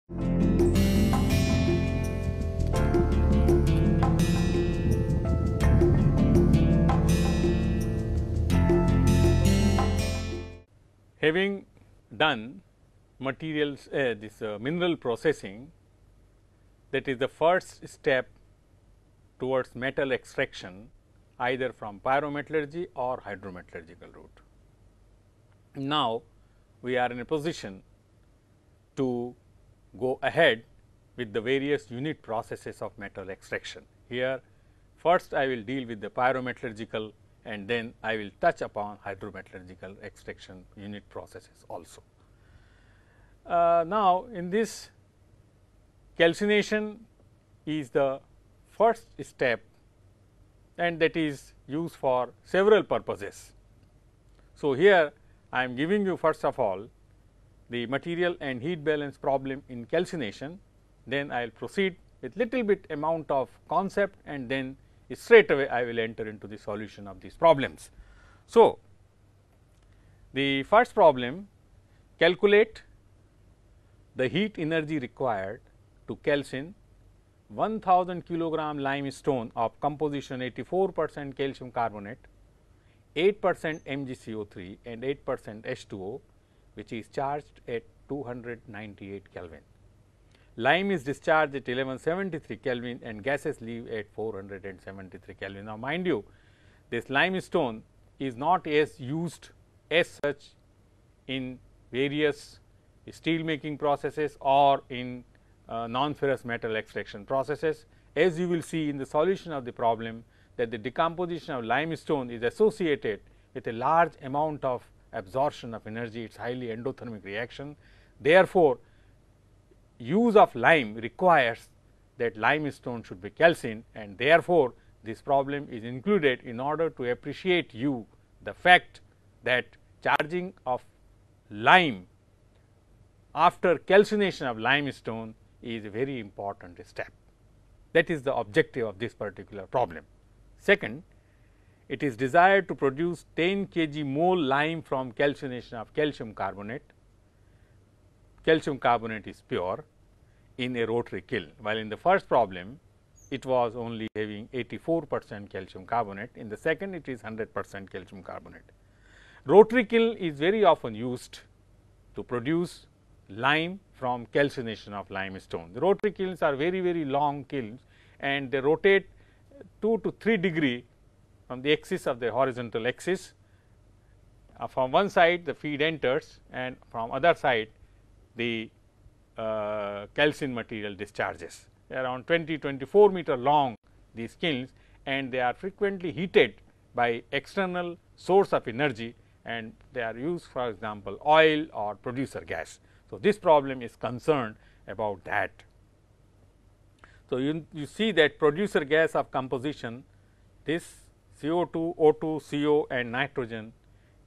Having done materials mineral processing, that is the first step towards metal extraction either from pyrometallurgy or hydrometallurgical route. Now, we are in a position to go ahead with the various unit processes of metal extraction. Here first I will deal with the pyrometallurgical and then I will touch upon hydrometallurgical extraction unit processes also. Now, in this, calcination is the first step and that is used for several purposes. So, here I am giving you first of all the material and heat balance problem in calcination, then I will proceed with little bit amount of concept and then straight away I will enter into the solution of these problems. So, the first problem, calculate the heat energy required to calcine 1000 kilogram limestone of composition 84% calcium carbonate, 8% MgCO3 and 8% H2O, which is charged at 298 Kelvin. Lime is discharged at 1173 Kelvin and gases leave at 473 Kelvin. Now, mind you, this limestone is not as used as such in various steel making processes or in non-ferrous metal extraction processes. As you will see in the solution of the problem, that the decomposition of limestone is associated with a large amount of absorption of energy. It is highly endothermic reaction. Therefore, use of lime requires that limestone should be calcined and therefore, this problem is included in order to appreciate you the fact that charging of lime after calcination of limestone is a very important step. That is the objective of this particular problem. Second, it is desired to produce 10 kg mole lime from calcination of calcium carbonate. Calcium carbonate is pure in a rotary kiln, while in the first problem it was only having 84% calcium carbonate, in the second it is 100% calcium carbonate. Rotary kiln is very often used to produce lime from calcination of limestone. The rotary kilns are very long kilns and they rotate 2 to 3 degree from the axis of the horizontal axis. From one side the feed enters and from other side the calcined material discharges. They are around 20-24 meter long these kilns and they are frequently heated by external source of energy and they are used for example, oil or producer gas. So, this problem is concerned about that. So, you see that producer gas of composition, this CO2, O2, CO and nitrogen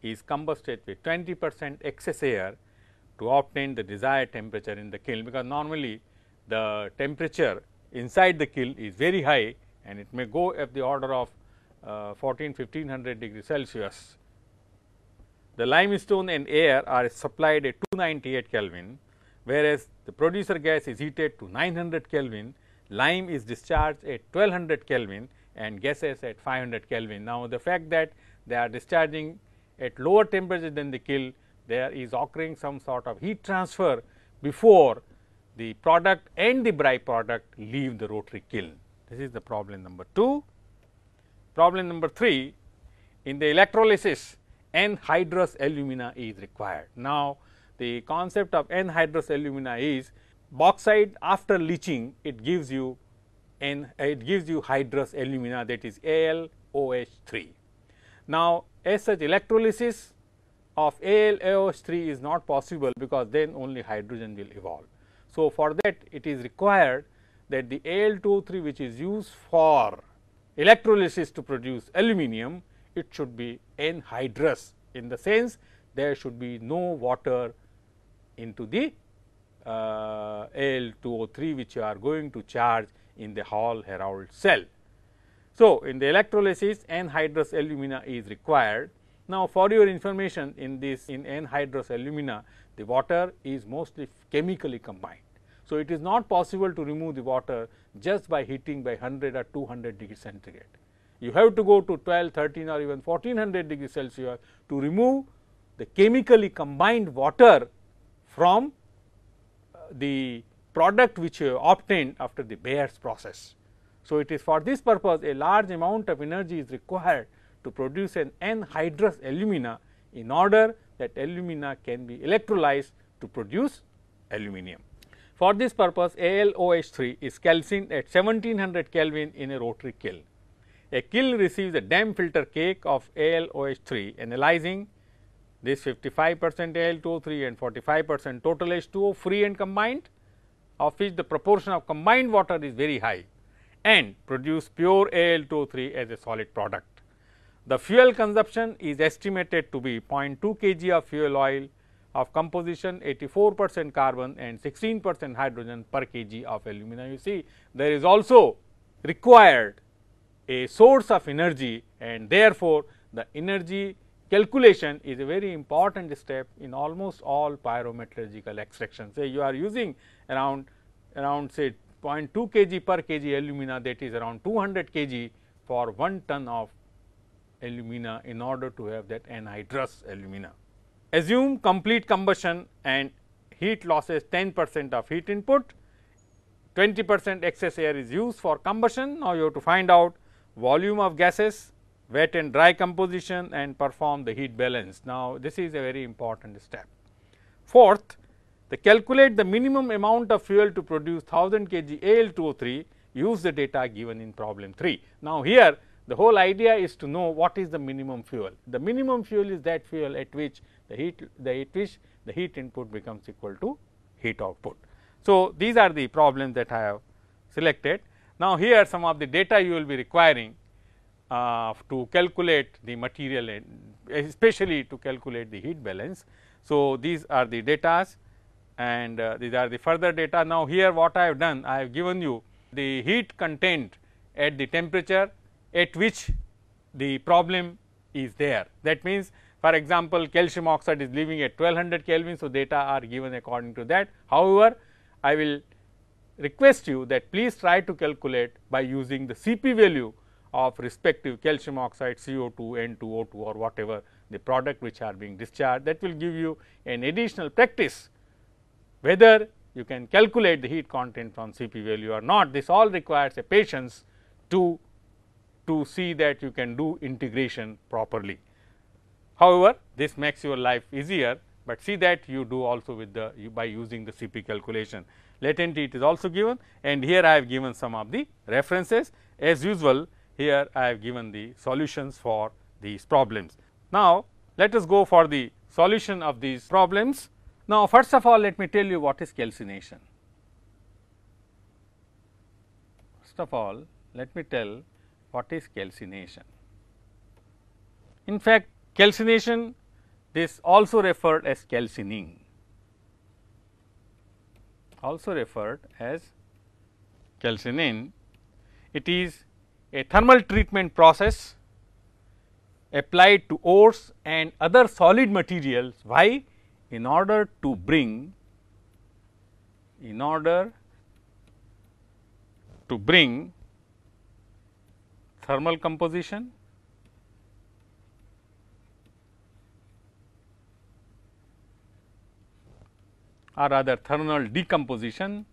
is combusted with 20% excess air to obtain the desired temperature in the kiln, because normally the temperature inside the kiln is very high and it may go at the order of 1500 degrees Celsius. The limestone and air are supplied at 298 Kelvin, whereas the producer gas is heated to 900 Kelvin, lime is discharged at 1200 Kelvin and gases at 500 Kelvin. Now, the fact that they are discharging at lower temperature than the kiln, there is occurring some sort of heat transfer before the product and the byproduct leave the rotary kiln. This is the problem number 2. Problem number 3, in the electrolysis anhydrous alumina is required. Now, the concept of anhydrous alumina is bauxite after leaching it gives you hydrous alumina, that is AlOH3. Now, as such electrolysis of AlOH3 is not possible because then only hydrogen will evolve. So, for that it is required that the Al2O3 which is used for electrolysis to produce aluminum, it should be anhydrous, in the sense there should be no water into the Al2O3 which you are going to charge in the Hall-Héroult cell. So, in the electrolysis anhydrous alumina is required. Now, for your information, in anhydrous alumina the water is mostly chemically combined. So, it is not possible to remove the water just by heating by 100 or 200 degrees centigrade. You have to go to 12, 13 or even 1400 degrees Celsius to remove the chemically combined water from the product which you obtained after the Bayer's process. So, it is for this purpose a large amount of energy is required to produce an anhydrous alumina in order that alumina can be electrolyzed to produce aluminum. For this purpose AlOH3 is calcined at 1700 Kelvin in a rotary kiln. A kiln receives a dam filter cake of AlOH3 analyzing this 55% Al2O3 and 45% total H2O free and combined, of which the proportion of combined water is very high, and produce pure Al2O3 as a solid product. The fuel consumption is estimated to be 0.2 kg of fuel oil of composition 84% carbon and 16% hydrogen per kg of alumina. You see, there is also required a source of energy, and therefore, the energy calculation is a very important step in almost all pyrometallurgical extractions. Say you are using around say 0.2 kg per kg alumina, that is around 200 kg for 1 ton of alumina in order to have that anhydrous alumina. Assume complete combustion and heat losses 10% of heat input, 20% excess air is used for combustion. Now, you have to find out volume of gases, wet and dry composition, and perform the heat balance. Now, this is a very important step. Fourth, calculate the minimum amount of fuel to produce 1000 kg Al2O3, use the data given in problem 3. Now, here the whole idea is to know what is the minimum fuel. The minimum fuel is that fuel at which the heat input becomes equal to heat output. So, these are the problems that I have selected. Now, here some of the data you will be requiring to calculate the material and especially to calculate the heat balance. So, these are the data and these are the further data. Now, here what I have done, I have given you the heat content at the temperature at which the problem is there. That means, for example, calcium oxide is living at 1200 Kelvin. So, data are given according to that. However, I will request you that please try to calculate by using the Cp value of respective calcium oxide, CO2, N2O2 or whatever the product which are being discharged. That will give you an additional practice whether you can calculate the heat content from Cp value or not. This all requires a patience to see that you can do integration properly. However, this makes your life easier, but see that you do also with the by using the Cp calculation. Latent heat is also given, and here I have given some of the references. As usual, here I have given the solutions for these problems. Now, let us go for the solution of these problems. Now, first of all, let me tell you what is calcination. First of all, let me tell what is calcination. In fact, calcination, this also referred as calcining, also referred as calcining. It is a thermal treatment process applied to ores and other solid materials. Why? In order to bring thermal composition or rather thermal decomposition,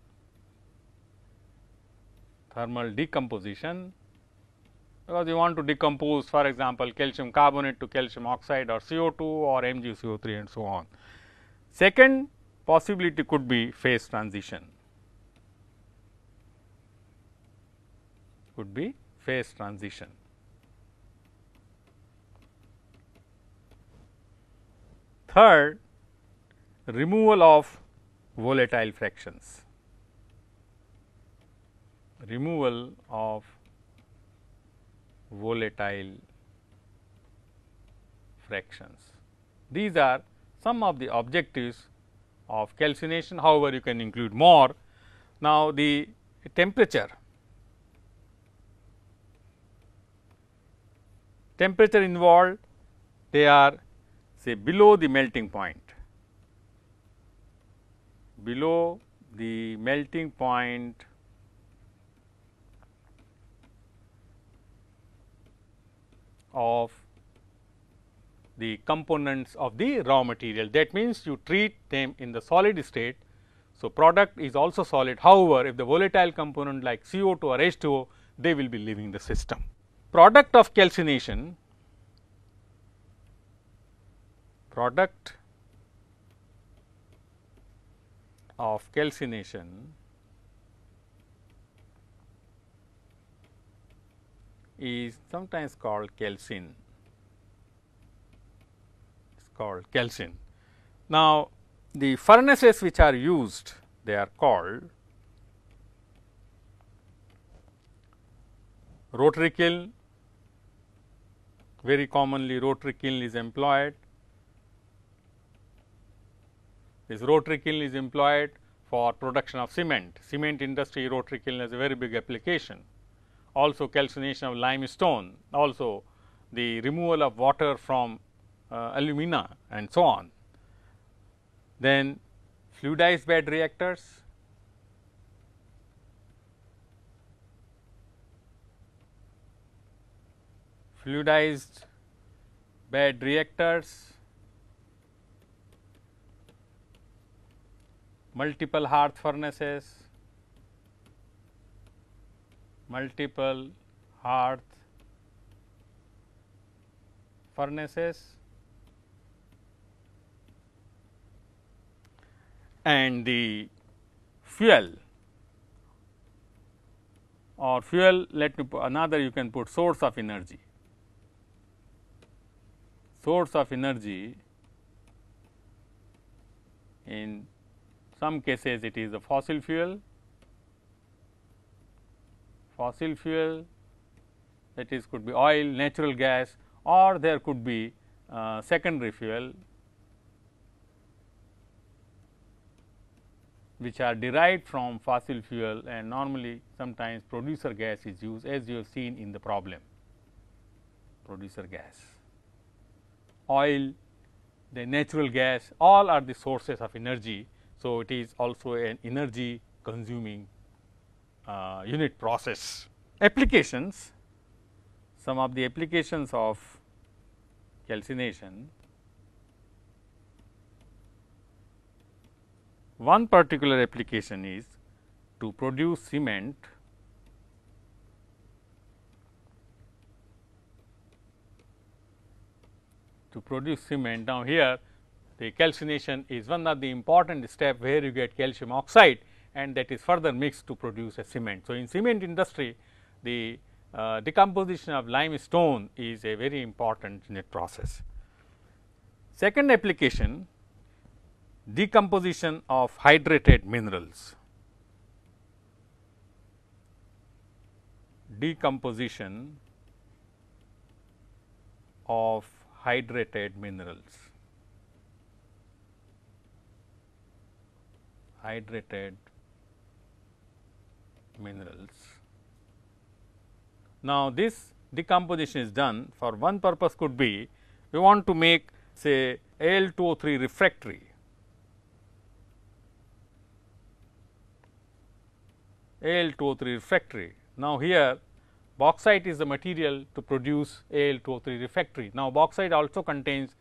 because you want to decompose, for example, calcium carbonate to calcium oxide or CO2 or MgCO3 and so on. Second possibility could be phase transition, Third, removal of volatile fractions, These are some of the objectives of calcination. However, you can include more. Now, the temperature involved, they are say below the melting point, the melting point of the components of the raw material. That means, you treat them in the solid state. So, product is also solid. However, if the volatile component like CO2 or H2O, they will be leaving the system. Product of calcination, product of calcination is sometimes called calcin. It is called calcin. Now, the furnaces which are used, they are called rotary kiln. Very commonly rotary kiln is employed. This rotary kiln is employed for production of cement. Cement industry rotary kiln has a very big application. Also calcination of limestone, also the removal of water from alumina and so on. Then fluidized bed reactors, fluidized bed reactors, multiple hearth furnaces, multiple hearth furnaces, and the fuel or fuel, let me put another, you can put source of energy. Source of energy, in some cases it is a fossil fuel, that is could be oil, natural gas, or there could be secondary fuel which are derived from fossil fuel, and normally sometimes producer gas is used, as you have seen in the problem, producer gas, oil, the natural gas, all are the sources of energy. So, it is also an energy consuming unit process. Applications, some of the applications of calcination. One particular application is to produce cement Now, here the calcination is one of the important step where you get calcium oxide, and that is further mixed to produce a cement. So, in cement industry, the decomposition of limestone is a very important unit process. Second application, decomposition of hydrated minerals. Decomposition of hydrated minerals. Hydrated minerals. Now, this decomposition is done for one purpose, could be we want to make say Al2O3 refractory. Al2O3 refractory. Now, here bauxite is the material to produce Al2O3 refractory. Now, bauxite also contains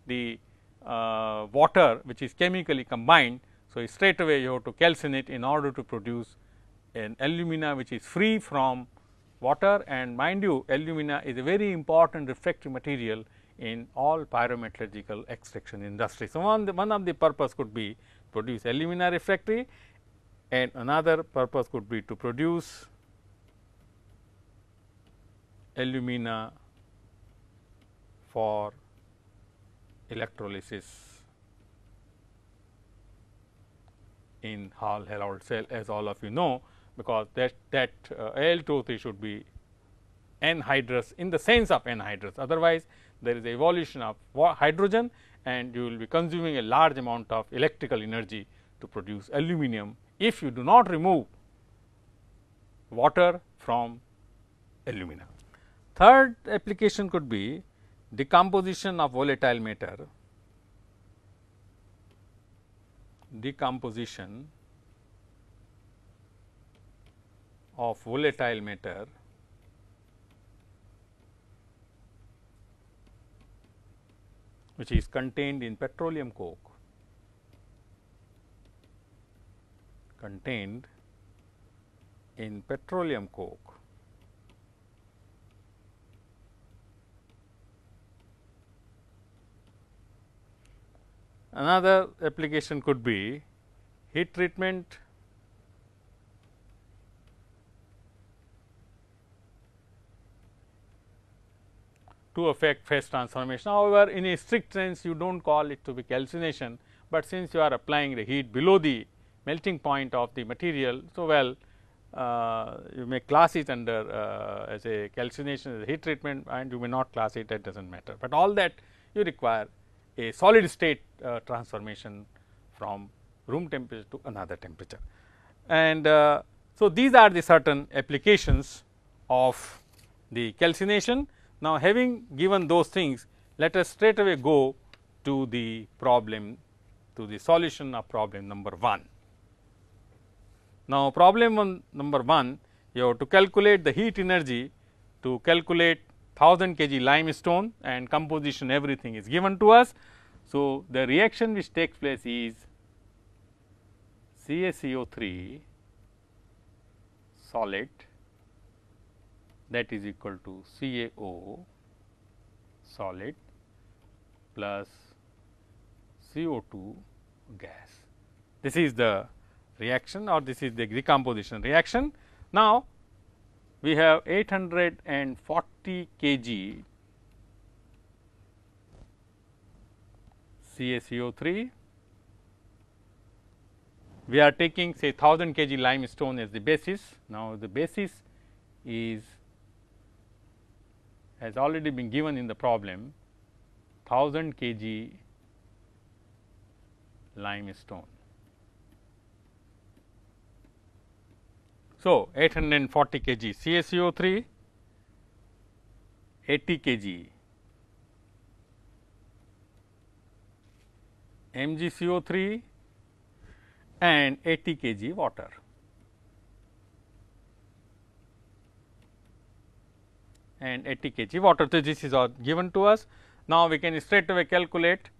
the water which is chemically combined. So, straight away you have to calcine it in order to produce an alumina which is free from water, and mind you, alumina is a very important refractory material in all pyrometallurgical extraction industry. So, one of the purpose could be produce alumina refractory, and another purpose could be to produce alumina for electrolysis in Hall-Héroult cell, as all of you know, because that Al2O3 should be anhydrous in the sense of anhydrous. Otherwise, there is a evolution of hydrogen, and you will be consuming a large amount of electrical energy to produce aluminum if you do not remove water from alumina. Third application could be decomposition of volatile matter. Decomposition of volatile matter which is contained in petroleum coke, contained in petroleum coke, another application could be heat treatment to affect phase transformation. However, in a strict sense you do not call it to be calcination, but since you are applying the heat below the melting point of the material. So, well you may class it under as a calcination as a heat treatment, and you may not class it, that does not matter, but all that you require a solid state transformation from room temperature to another temperature. And so, these are the certain applications of the calcination. Now, having given those things, let us straight away go to the problem, to the solution of problem number 1. Now, problem number 1, you have to calculate the heat energy to calculate 1000 kg limestone, and composition everything is given to us. So, the reaction which takes place is CaCO3 solid, that is equal to CaO solid plus CO2 gas. This is the reaction, or this is the decomposition reaction. Now, we have 840 kg CaCO3. We are taking say 1000 kg limestone as the basis. Now, the basis is has already been given in the problem, 1000 kg limestone. So, 840 kg CaCO3, 80 kg MgCO3 and 80 kg water. And 80 kg water. So, this is all given to us. Now, we can straight away calculate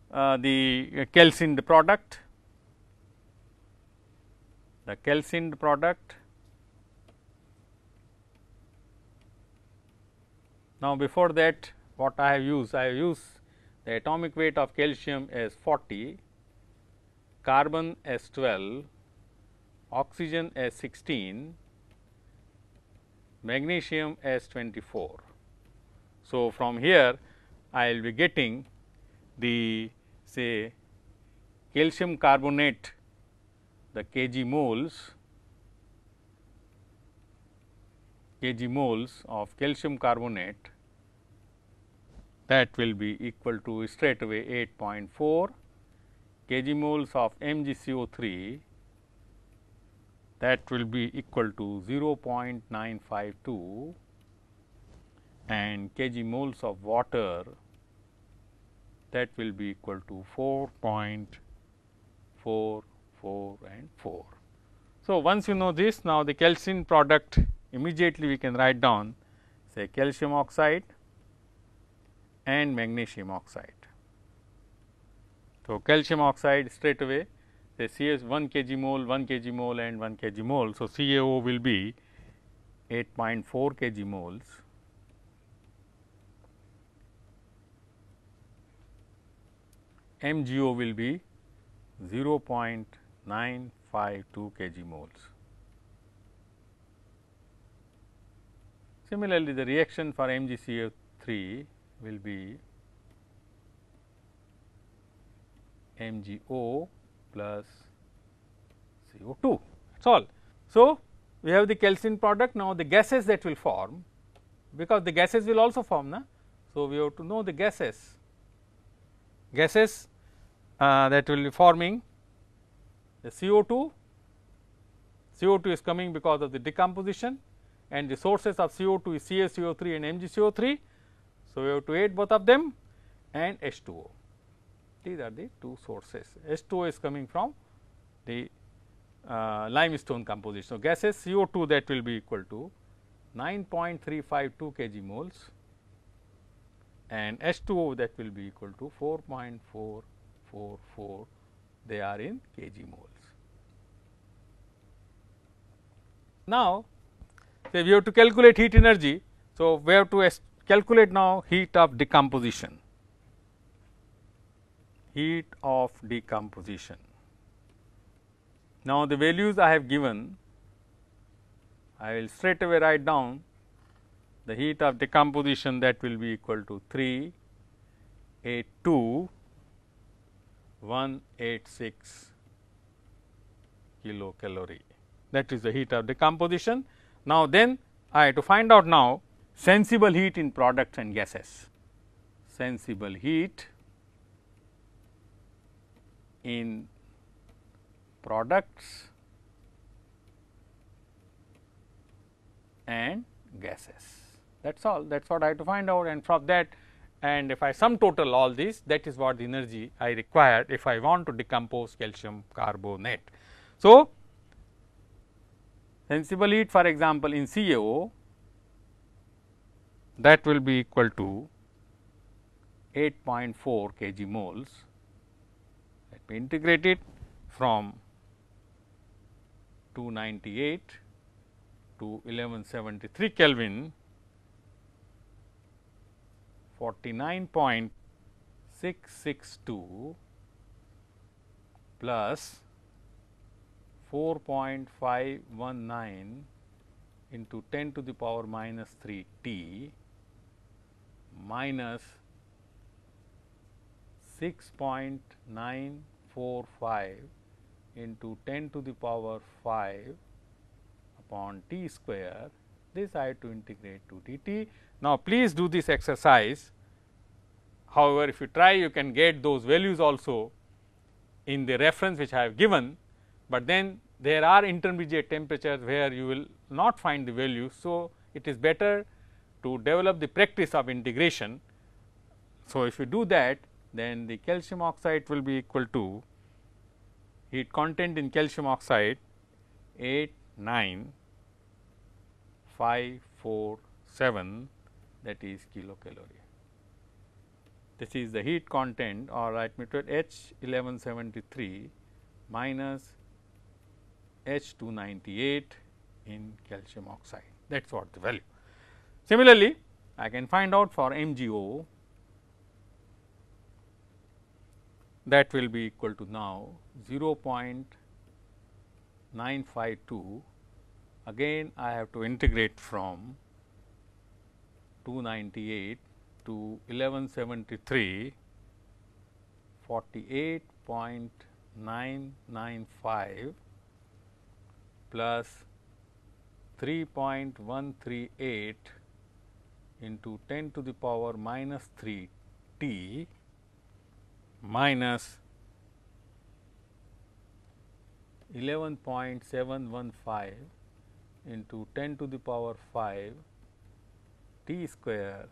the calcined product. The calcined product. Now, before that, what I have used? I have used the atomic weight of calcium as 40, carbon as 12, oxygen as 16, magnesium as 24. So, from here I will be getting the say calcium carbonate, the kg moles of calcium carbonate, that will be equal to straight away 8.4 kg moles of MgCO3, that will be equal to 0.952, and kg moles of water, that will be equal to 4.44 and 4. So, once you know this, now the calcined product immediately we can write down say calcium oxide and magnesium oxide. So, calcium oxide straight away say CS 1 kg mole, 1 kg mole and 1 kg mole. So, CaO will be 8.4 kg moles, MgO will be 0.952 kg moles. Similarly, the reaction for MgCO3 will be MgO plus CO2, that is all. So, we have the calcined product. Now, the gases that will form, because the gases will also form. So, we have to know the gases that will be forming the CO2. CO2 is coming because of the decomposition, and the sources of CO2 is CaCO3 and MgCO3. So, we have to add both of them, and H2O. These are the two sources. H2O is coming from the limestone composition. So, gases CO2 that will be equal to 9.352 kg moles and H2O that will be equal to 4.444, they are in kg moles. Now, say we have to calculate heat energy. So, we have to calculate now heat of decomposition. Heat of decomposition. Now, the values I have given, I will straight away write down the heat of decomposition that will be equal to 382,186 kilocalorie. That is the heat of decomposition. Now, then I have to find out now sensible heat in products and gases. Sensible heat in products and gases. That is all, that is what I have to find out, and from that, and if I sum total all this, that is what the energy I require if I want to decompose calcium carbonate. So, sensible heat for example, in CaO, that will be equal to 8.4 kg moles. Let me integrate it from 298 to 1173 Kelvin, 49.662 plus 4.519 into 10 to the power minus 3 T minus 6.945 into 10 to the power 5 upon T square. This I have to integrate to dt. Now, please do this exercise. However, if you try, you can get those values also in the reference which I have given, but then there are intermediate temperatures where you will not find the values. So, it is better to develop the practice of integration. So, if you do that, then the calcium oxide will be equal to heat content in calcium oxide 89547, that is kilocalorie. This is the heat content, or write me to H 1173 minus H 298 in calcium oxide. That is what the value. Similarly, I can find out for MgO, that will be equal to now 0.952. Again I have to integrate from 298 to 1173, 48.995 plus 3.138 into 10 to the power minus 3 T minus 11.715 into 10 to the power 5 T square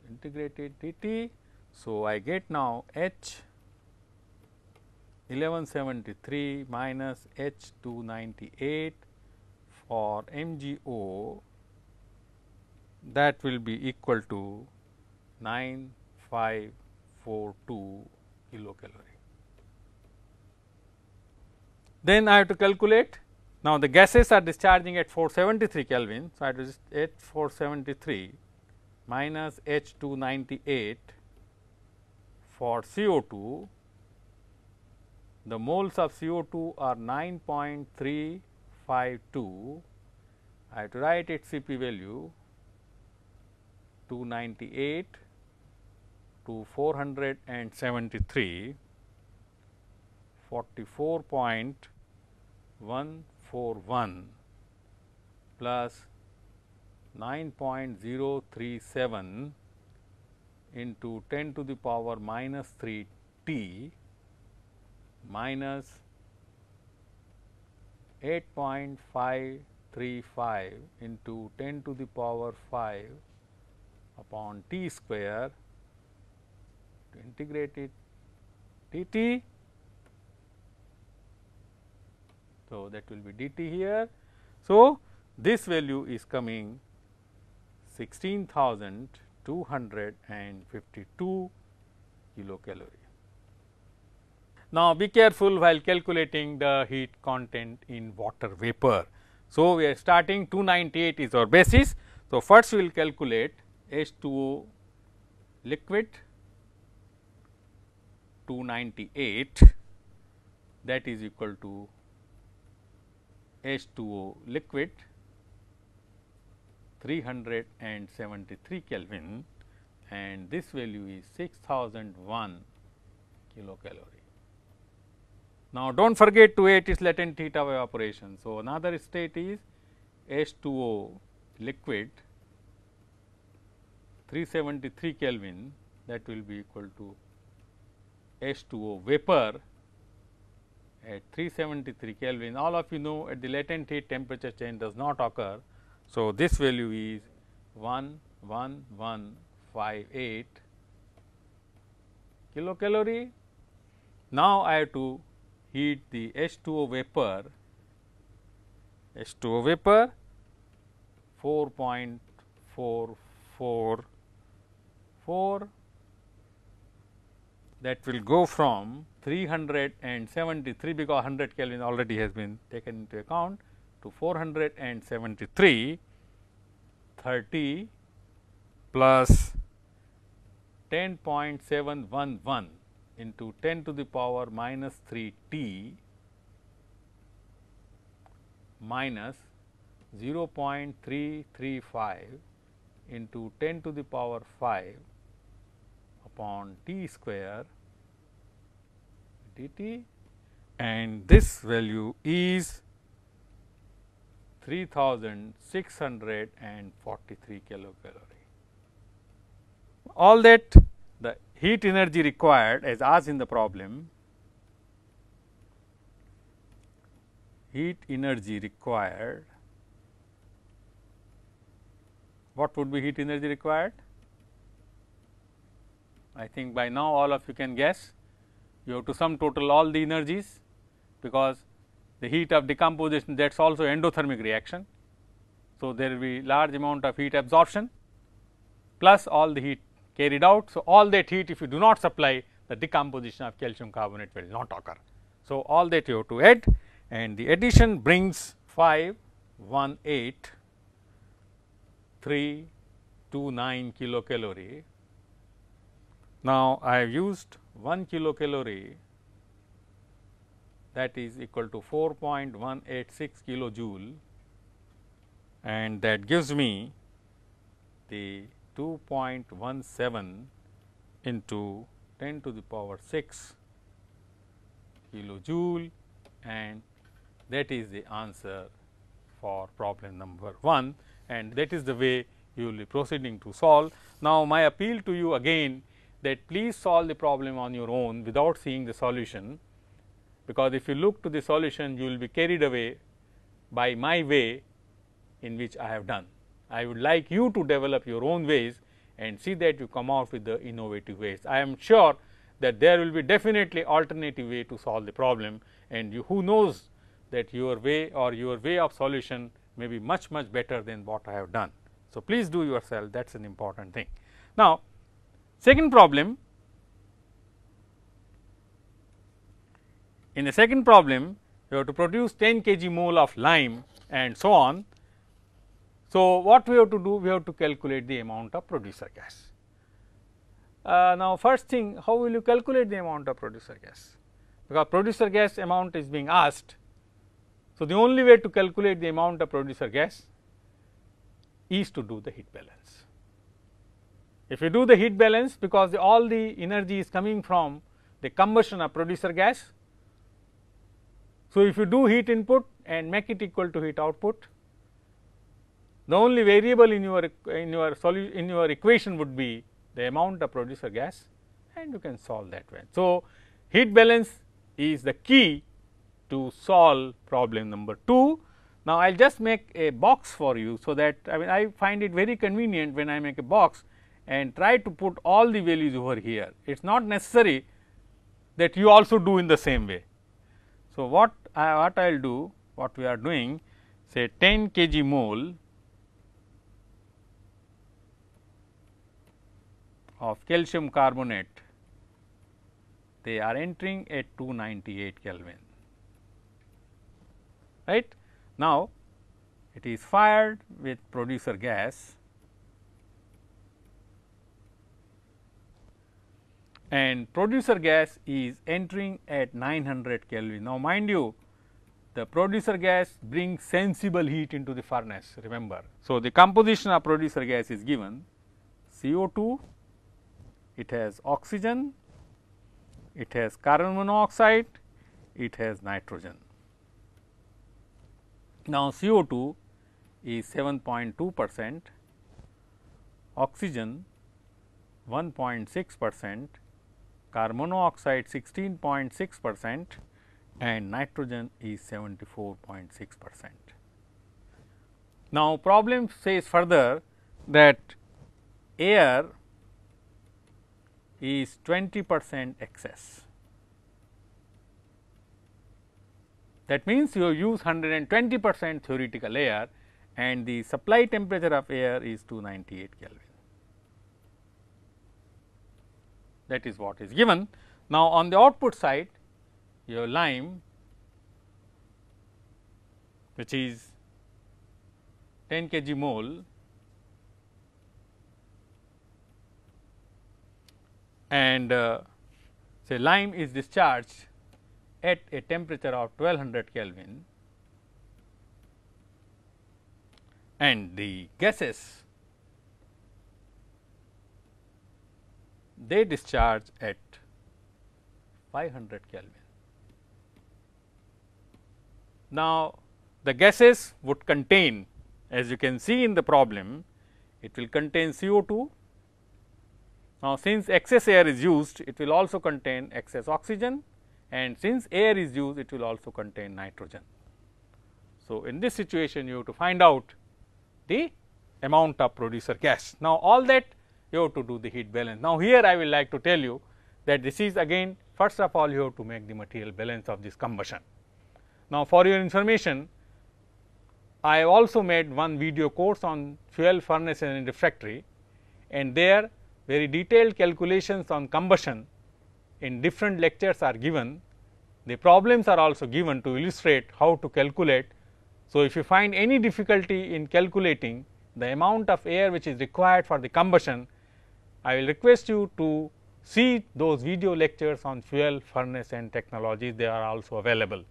integrated dt. So, I get now H 1173 minus H 298 for MgO, that will be equal to 9542 kilocalorie. Then I have to calculate. Now, the gases are discharging at 473 Kelvin. So, I have to just H 473 minus H 298 for CO2. The moles of CO2 are 9.352. I have to write its Cp value 298 to 473, 44.141 plus 9.037 into 10 to the power minus 3 T minus 8.535 into 10 to the power 5 upon T square, to integrate it dt. So, that will be dt here. So, this value is coming 16,252 kilocalorie. Now, be careful while calculating the heat content in water vapor. So, we are starting 298 is our basis. So, first we will calculate H2O liquid 298, that is equal to H2O liquid 373 Kelvin, and this value is 6001 kilocalorie. Now, do not forget to add its latent heat of evaporation. So, another state is H2O liquid 373 Kelvin, that will be equal to H2O vapor at 373 Kelvin. All of you know at the latent heat temperature change does not occur. So, this value is 11158 kilocalorie. Now, I have to heat the H2O vapor 4.444, that will go from 373, because 100 Kelvin already has been taken into account, to 473, 30 plus 10.711 into 10 to the power minus 3 T minus 0.335 into 10 to the power 5 upon T square dt, and this value is 3643 kilocalorie. All that the heat energy required as asked in the problem, heat energy required, what would be heat energy required? I think by now all of you can guess. You have to sum total all the energies, because the heat of decomposition, that is also endothermic reaction. So, there will be large amount of heat absorption plus all the heat carried out. So, all that heat, if you do not supply, the decomposition of calcium carbonate will not occur. So, all that you have to add, and the addition brings 518,329 kilocalorie. Now, I have used 1 kilocalorie, that is equal to 4.186 kilojoule, and that gives me the 2.17 into 10 to the power 6 kilojoule, and that is the answer for problem number 1, and that is the way you will be proceeding to solve. Now, my appeal to you again, that please solve the problem on your own without seeing the solution, because if you look to the solution, you will be carried away by my way in which I have done. I would like you to develop your own ways and see that you come out with the innovative ways. I am sure that there will be definitely alternative way to solve the problem, and you, who knows that your way or your way of solution may be much better than what I have done. So, please do yourself, that is an important thing. Now, second problem, in the second problem you have to produce 10 kg mole of lime and so on. So, what we have to do? We have to calculate the amount of producer gas. Now, first thing, how will you calculate the amount of producer gas? Because producer gas amount is being asked. So, the only way to calculate the amount of producer gas is to do the heat balance. If you do the heat balance, because all the energy is coming from the combustion of producer gas. So, if you do heat input and make it equal to heat output, the only variable in your equation would be the amount of producer gas, and you can solve that way. So, heat balance is the key to solve problem number 2. Now, I will just make a box for you. So, that I find it very convenient when I make a box and try to put all the values over here. It is not necessary that you also do in the same way. So, what I will do, what we are doing, say 10 kg mole of calcium carbonate, they are entering at 298 Kelvin, right. Now, it is fired with producer gas and producer gas is entering at 900 Kelvin. Now, mind you, the producer gas brings sensible heat into the furnace, remember. So, the composition of producer gas is given CO2, it has oxygen, it has carbon monoxide, it has nitrogen. Now, CO2 is 7.2%, oxygen 1.6%, carbon monoxide 16.6% and nitrogen is 74.6%. Now, problem says further that air is 20% excess. That means, you use 120% theoretical air and the supply temperature of air is 298 Kelvin. That is what is given. Now, on the output side, your lime, which is 10 kg mole, and say lime is discharged at a temperature of 1200 Kelvin and the gases, they discharge at 500 Kelvin. Now, the gases would contain, as you can see in the problem, it will contain CO2. Now, since excess air is used, it will also contain excess oxygen, and since air is used, it will also contain nitrogen. So, in this situation, you have to find out the amount of producer gas. Now, all that you have to do the heat balance. Now, here I will like to tell you that this is again, first of all, you have to make the material balance of this combustion. Now, for your information, I have also made one video course on fuel furnace and refractory, and there very detailed calculations on combustion in different lectures are given. The problems are also given to illustrate how to calculate. So, if you find any difficulty in calculating the amount of air which is required for the combustion, I will request you to see those video lectures on fuel furnace and technologies, they are also available.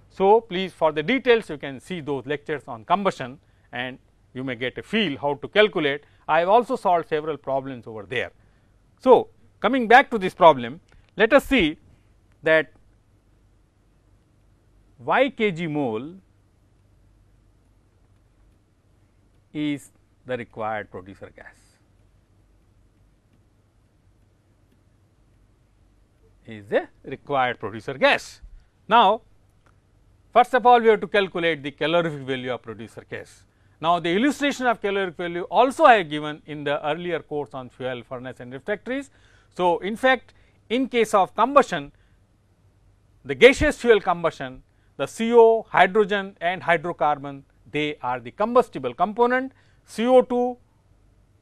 So, please, for the details you can see those lectures on combustion and you may get a feel how to calculate. I have also solved several problems over there. So, coming back to this problem, let us see that Y kg mole is the required producer gas. Is the required producer gas. Now, first of all, we have to calculate the calorific value of producer gas. Now, the illustration of calorific value also I have given in the earlier course on fuel furnace and refractories. So, in fact, in case of combustion, the gaseous fuel combustion, the CO, hydrogen and hydrocarbon, they are the combustible component, CO2,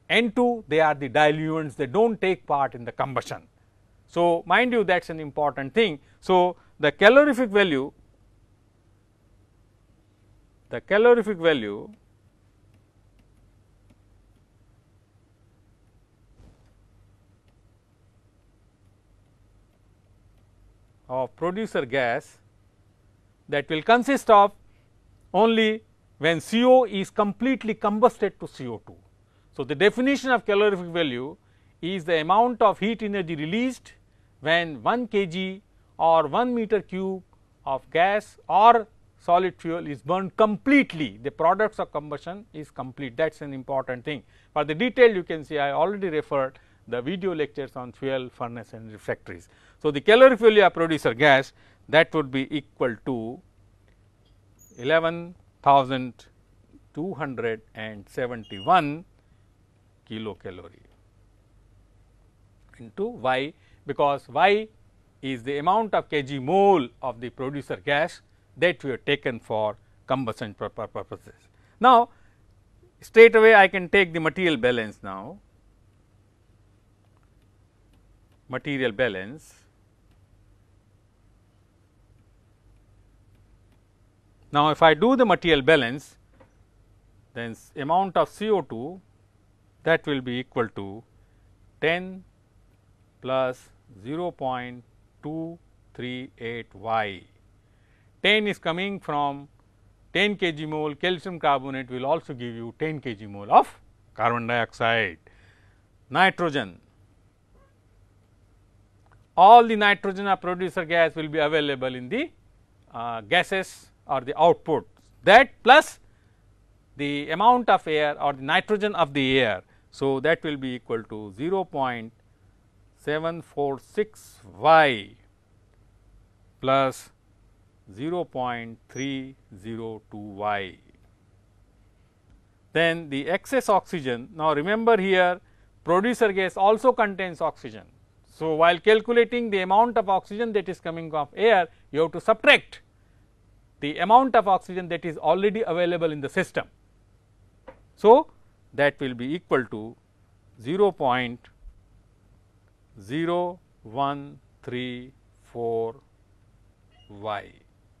N2, they are the diluents, they do not take part in the combustion. So, mind you, that is an important thing. So, the calorific value of producer gas, that will consist of only when CO is completely combusted to CO2. So, the definition of calorific value is the amount of heat energy released when 1 kg or 1 meter cube of gas or solid fuel is burned completely, the products of combustion is complete, that is an important thing. For the detail you can see I already referred the video lectures on fuel furnace and refractories. So, the calorific value of producer gas, that would be equal to 11,271 kilocalorie into Y, because Y is the amount of kg mole of the producer gas that we have taken for combustion purposes. Now, straight away I can take the material balance now. Material balance. Now, if I do the material balance, then amount of CO2 that will be equal to 10 plus 0.238 Y. 10 is coming from 10 kg mole calcium carbonate will also give you 10 kg mole of carbon dioxide. Nitrogen, all the nitrogen or producer gas will be available in the gases or the output, that plus the amount of air or the nitrogen of the air. So, that will be equal to 0.746 Y plus 0.302 Y. Then the excess oxygen, now remember here producer gas also contains oxygen. So, while calculating the amount of oxygen that is coming of air, you have to subtract the amount of oxygen that is already available in the system. So, that will be equal to 0.0134 Y.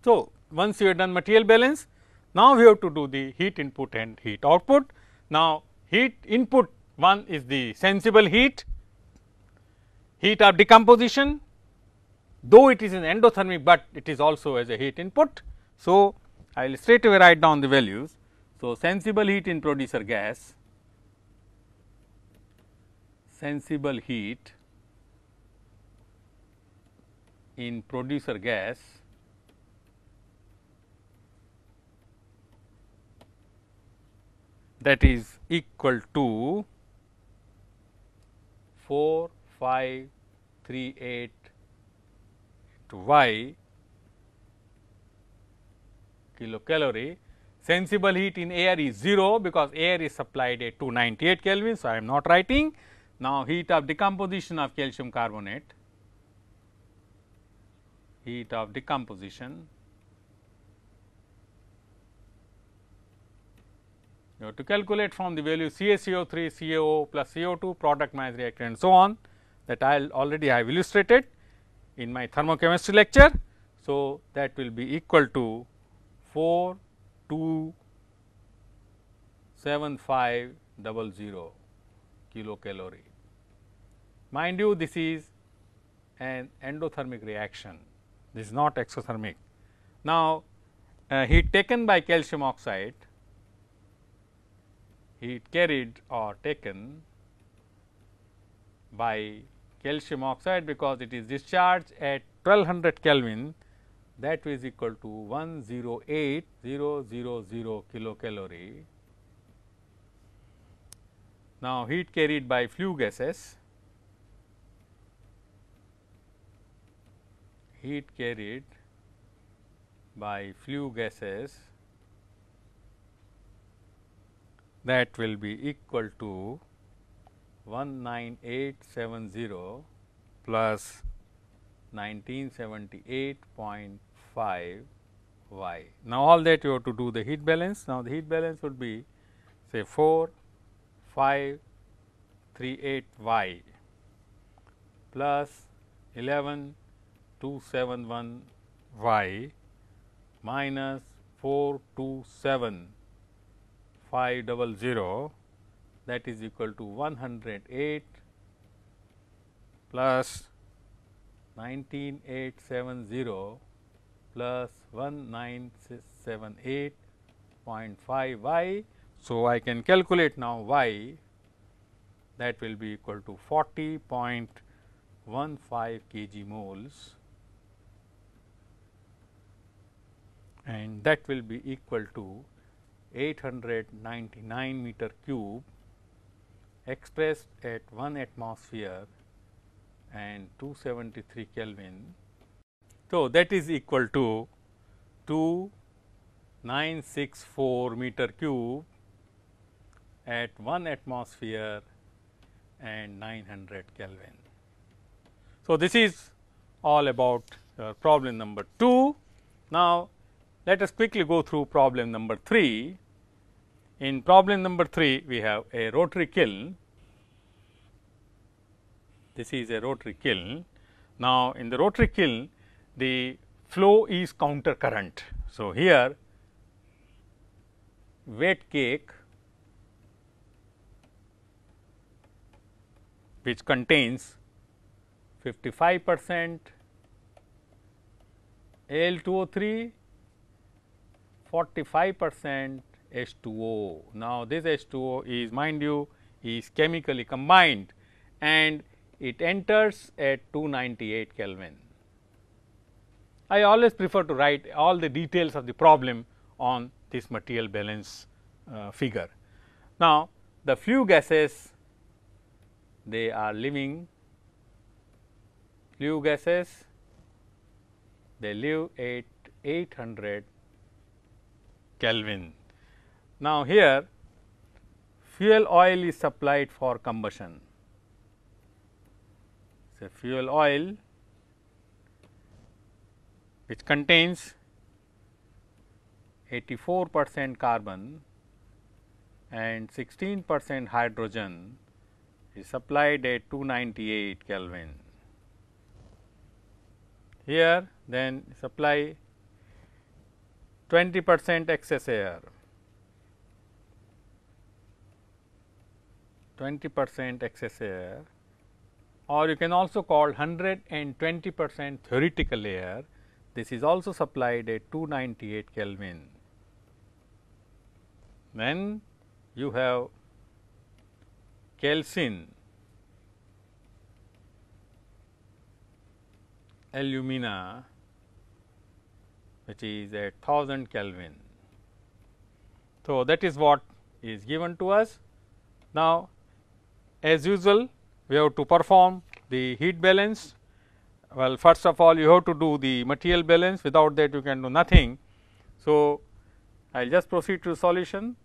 So, once you have done material balance, now we have to do the heat input and heat output. Now, heat input, one is the sensible heat, heat of decomposition, though it is in endothermic, but it is also as a heat input. So, I will straight away write down the values. So, sensible heat in producer gas, sensible heat in producer gas that is equal to 4538 to Y kilocalorie. Sensible heat in air is 0 because air is supplied at 298 Kelvin. So, I am not writing. Now, heat of decomposition of calcium carbonate, heat of decomposition, you have to calculate from the value CaCO3, CaO plus CO2 product minus reactant and so on, that I already have illustrated in my thermochemistry lecture. So, that will be equal to 427500 kilocalorie. Mind you, this is an endothermic reaction, this is not exothermic. Now, heat taken by calcium oxide, heat carried or taken by calcium oxide, because it is discharged at 1200 Kelvin, that is equal to 108000 kilocalorie. Now, heat carried by flue gases, heat carried by flue gases, that will be equal to 19870 plus 1978.5 Y. Now, all that you have to do the heat balance. Now, the heat balance would be say 4538 Y plus 11271 Y minus 427500, that is equal to 108 plus 19870 plus 1978.5 Y. So, I can calculate now Y, that will be equal to 40.15 kg moles, and that will be equal to 899 meter cube expressed at 1 atmosphere and 273 Kelvin. So, that is equal to 2964 meter cube at 1 atmosphere and 900 Kelvin. So, this is all about problem number 2. Now, let us quickly go through problem number 3. In problem number 3, we have a rotary kiln. This is a rotary kiln. Now, in the rotary kiln, the flow is counter current. So, here wet cake which contains 55% Al2O3, 45% H2O. Now, this H2O is, mind you, is chemically combined and it enters at 298 Kelvin. I always prefer to write all the details of the problem on this material balance figure. Now, the flue gases, they are living, flue gases, they live at 800 Kelvin. Now, here fuel oil is supplied for combustion. So, fuel oil which contains 84% carbon and 16% hydrogen is supplied at 298 Kelvin. Here then supply 20% excess air, 20% excess air, or you can also call 120% theoretical air. This is also supplied at 298 Kelvin. Then you have calcine, alumina, which is at 1000 Kelvin. So, that is what is given to us. Now, as usual, we have to perform the heat balance. Well, first of all, you have to do the material balance, without that you can do nothing. So, I will just proceed to solution.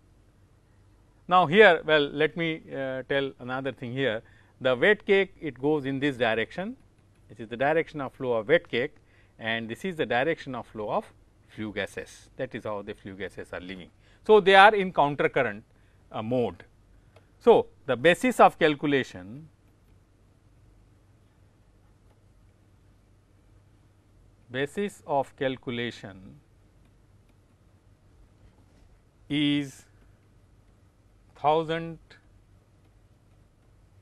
Now, here, well, let me tell another thing here. The wet cake, it goes in this direction, which is the direction of flow of wet cake, and this is the direction of flow of flue gases. That is how the flue gases are living. So, they are in counter current mode. So, the basis of calculation is 1000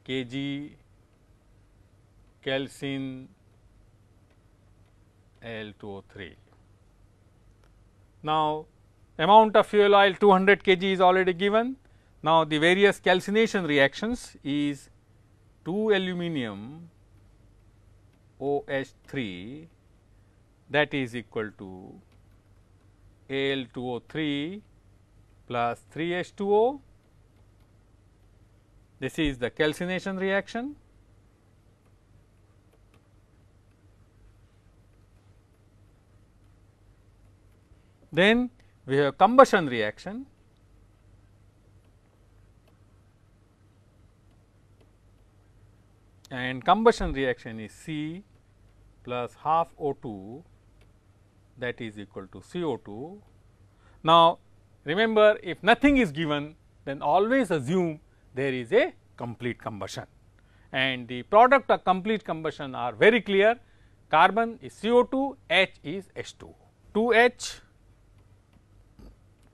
kg calcine Al2O3. Now, amount of fuel oil 200 kg is already given. Now, the various calcination reactions is 2 aluminum OH3, that is equal to Al2O3 plus 3H2O. This is the calcination reaction. Then we have combustion reaction. And combustion reaction is C plus half O2, that is equal to CO2. Now, remember, if nothing is given, then always assume there is a complete combustion, and the product of complete combustion are very clear. Carbon is CO2, H is H2. 2H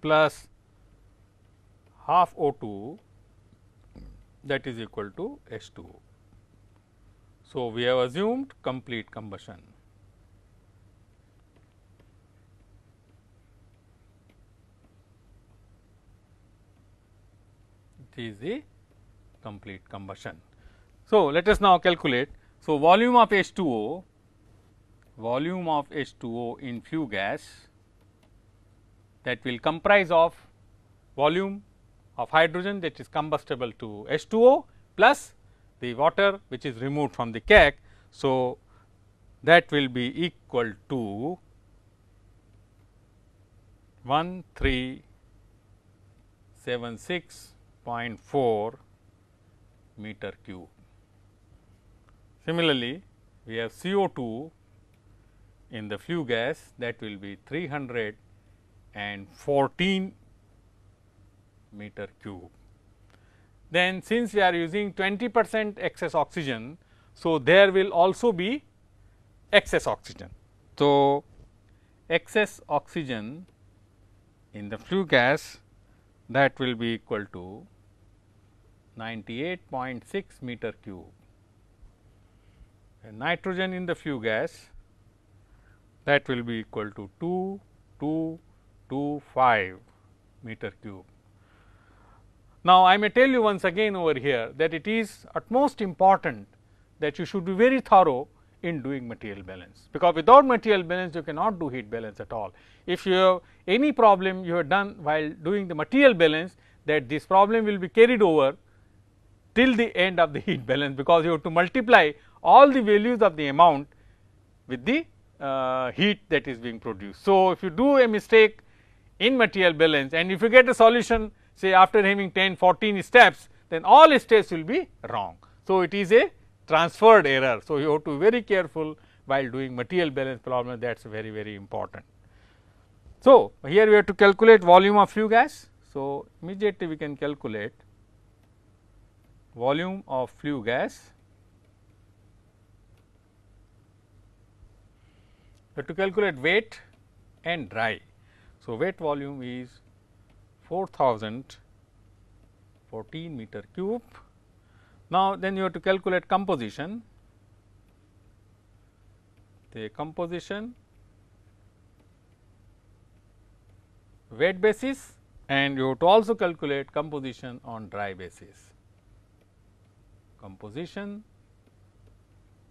plus half O2, that is equal to H2O. So, we have assumed complete combustion. It is the complete combustion. So, let us now calculate. So, volume of H2O in flue gas, that will comprise of volume of hydrogen, that is combustible to H2O, plus the water which is removed from the cake. So, that will be equal to 1376.4 meter cube. Similarly, we have CO2 in the flue gas, that will be 300 and 14 meter cube. Then since we are using 20% excess oxygen, so there will also be excess oxygen. So, excess oxygen in the flue gas, that will be equal to 98.6 meter cube, and nitrogen in the flue gas, that will be equal to 2225 meter cube. Now, I may tell you once again over here that it is utmost important that you should be very thorough in doing material balance, because without material balance you cannot do heat balance at all. If you have any problem you have done while doing the material balance, that this problem will be carried over till the end of the heat balance, because you have to multiply all the values of the amount with the heat that is being produced. So, if you do a mistake in material balance and if you get a solution say after having 10-14 steps, then all steps will be wrong. So, it is a transferred error. So, you have to be very careful while doing material balance problem, that is very important. So, here we have to calculate volume of flue gas. So, immediately we can calculate volume of flue gas. We have to calculate wet and dry. So, wet volume is 4014 meter cube. Now, then you have to calculate composition. The composition wet basis, and you have to also calculate composition on dry basis. Composition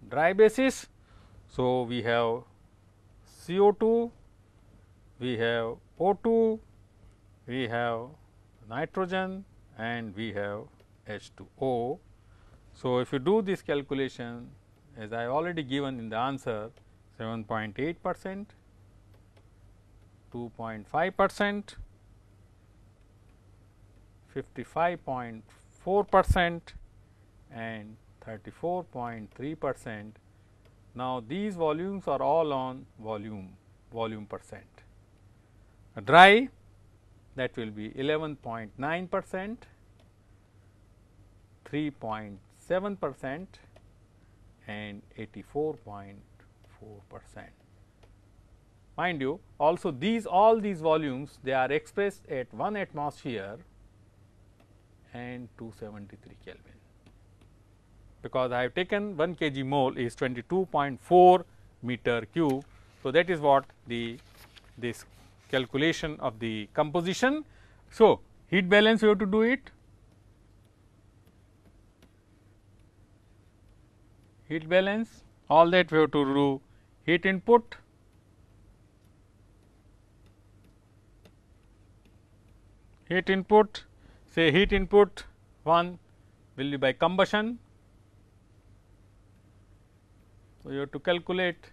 dry basis. So, we have CO2, we have O2, we have nitrogen, and we have H2O. So, if you do this calculation, as I already given in the answer, 7.8%, 2.5%, 55.4% and 34.3%. Now, these volumes are all on volume percent. Dry, that will be 11.9%, 3.7% and 84.4%. Mind you, also all these volumes, they are expressed at 1 atmosphere and 273 Kelvin, because I have taken 1 kg mole is 22.4 meter cube. So, that is what this calculation of the composition. So, heat balance we have to do it. Heat balance, all that we have to do. Heat input, say heat input 1 will be by combustion. So, you have to calculate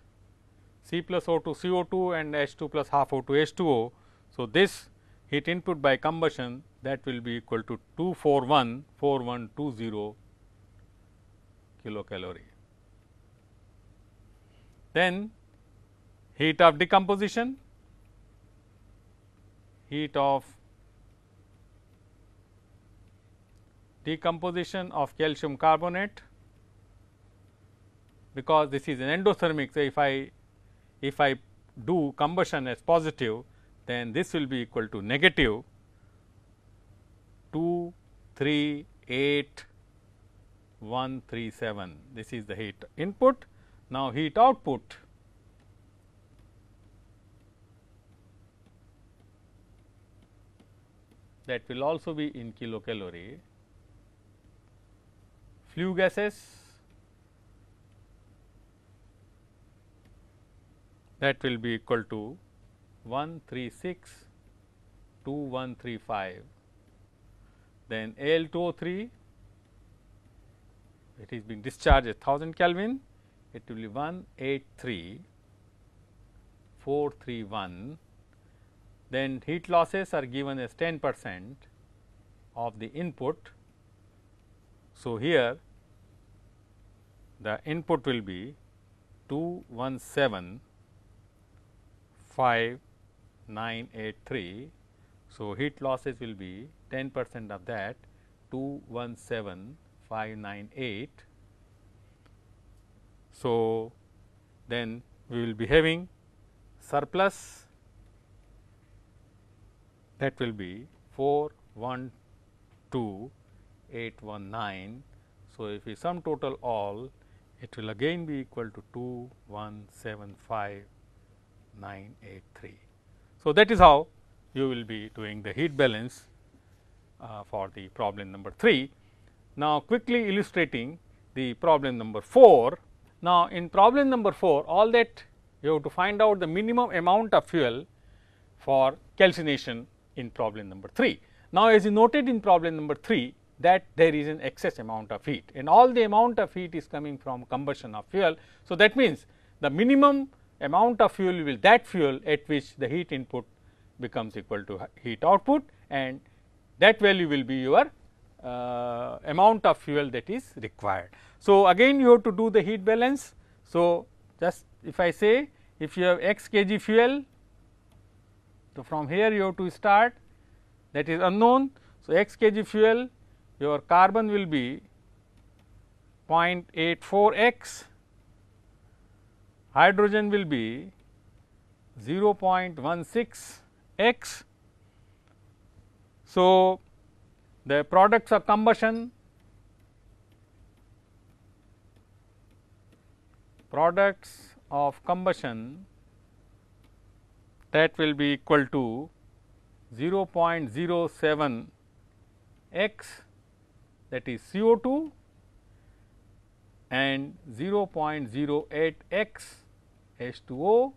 C plus O2 CO2 and H2 plus half O2 H2O. So, this heat input by combustion, that will be equal to 2414120 kilocalorie. Then heat of decomposition, heat of decomposition of calcium carbonate, because this is an endothermic. So, if I do combustion as positive, then this will be equal to negative 238,137. This is the heat input. Now, heat output, that will also be in kilocalorie. Flue gases, that will be equal to 136,2135. Then Al2O3, it is being discharged at 1000 Kelvin, it will be 183,431. Then heat losses are given as 10% of the input. So, here the input will be 217,5 983. So, heat losses will be 10% of that 217598. So, then we will be having surplus, that will be 412819. So, if we sum total all, it will again be equal to 2175983. So, that is how you will be doing the heat balance for the problem number 3. Now, quickly illustrating the problem number 4. Now, in problem number 4, all that you have to find out the minimum amount of fuel for calcination in problem number 3. Now, as you noted in problem number 3, that there is an excess amount of heat, and all the amount of heat is coming from combustion of fuel. So, that means the minimum amount of fuel will that fuel at which the heat input becomes equal to heat output, and that value will be your amount of fuel that is required. So, again you have to do the heat balance. So, just if I say if you have x kg fuel, so from here you have to start, that is unknown. So, x kg fuel, your carbon will be 0.84 x, hydrogen will be 0.16 x. So, the products of combustion, that will be equal to 0.07 x, that is CO2, and 0.08 x H2O.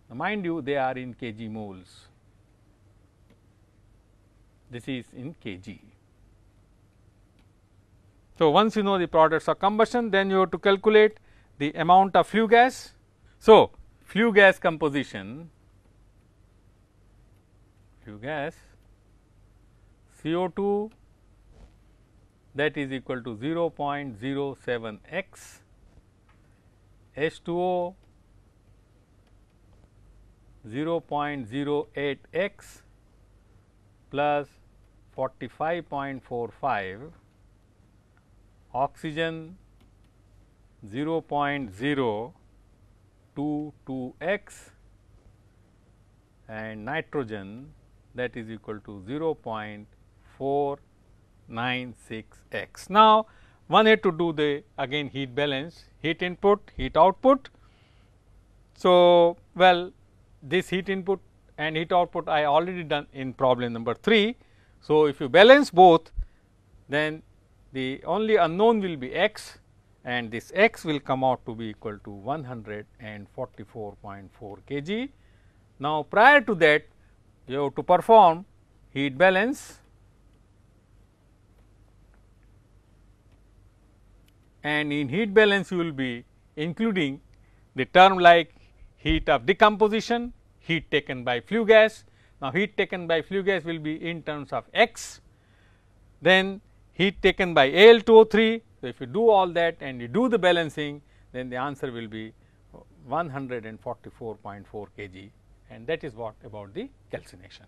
Now, mind you, they are in kg moles. This is in kg. So, once you know the products of combustion, then you have to calculate the amount of flue gas. So, flue gas composition, flue gas CO2, that is equal to 0.07 x, H2O 0.08 x plus 45.45, oxygen 0.022 x, and nitrogen, that is equal to 0.496 x. Now, one had to do the again heat balance, heat input, heat output. So, well, this heat input and heat output I already done in problem number 3. So, if you balance both, then the only unknown will be x, and this x will come out to be equal to 144.4 kg. Now, prior to that, you have to perform heat balance, and in heat balance you will be including the term like heat of decomposition, heat taken by flue gas. Now, heat taken by flue gas will be in terms of x, then heat taken by Al2O3. So, if you do all that and you do the balancing, then the answer will be 144.4 kg, and that is what about the calcination.